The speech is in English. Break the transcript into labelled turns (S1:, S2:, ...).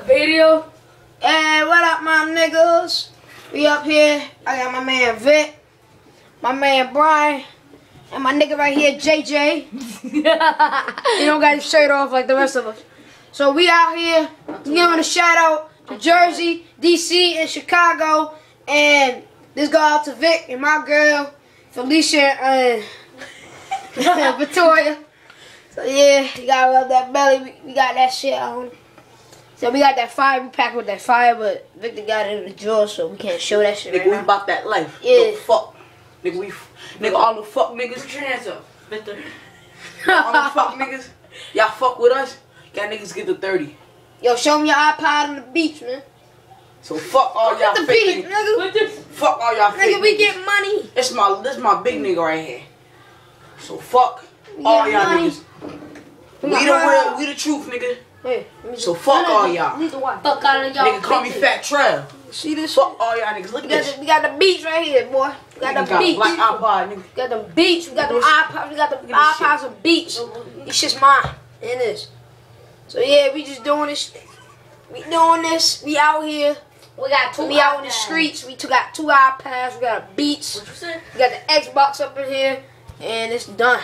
S1: video.
S2: Hey, what up, my niggas? We up here. I got my man Vic, my man Brian, and my nigga right here, JJ. He don't got his shirt off like the rest of us. So we out here giving a shout out to Jersey, DC, and Chicago. And this go out to Vic and my girl, Felicia and Victoria. So yeah, you gotta love that belly. We got that shit on. So we got that fire. We packed with that fire, but Victor got it in the drawer, so we can't show that shit.
S3: Nigga,
S2: right
S3: we
S2: now.
S3: about that life.
S2: Yeah.
S3: The fuck. Nigga, all the fuck niggas.
S1: Put your hands up, Victor.
S3: All the fuck niggas. Y'all fuck with us. Y'all niggas get the 30.
S2: Yo, show me your iPod on the beach, man.
S3: So fuck all y'all
S2: the
S3: fake
S2: beach,
S3: niggas.
S2: nigga.
S1: What the?
S3: Fuck all y'all fake
S2: Nigga, we
S3: niggas.
S2: get money.
S3: This my big nigga right here. So fuck all
S2: get
S3: y'all
S2: money.
S3: niggas. We the real, we the truth, nigga.
S2: Hey,
S3: So fuck all y'all.
S2: Leave the water.
S1: Fuck out of y'all.
S3: Nigga call me Fat Trail.
S2: See this?
S3: Fuck all y'all niggas. Look at this.
S2: We got the beach right here, boy. We got
S3: Nigga
S2: the
S3: got
S2: beach.
S3: black iPod, nigga.
S2: We got the beach. We got the iPods. We got the
S3: at this shit.
S2: iPods of beach. This shit's mine. It is. So yeah, we just doing this. We doing this. We out here.
S1: We got two.
S2: We out in the streets. We got two iPads. We got a beach.
S1: What you say?
S2: We got the Xbox up in here, and it's done.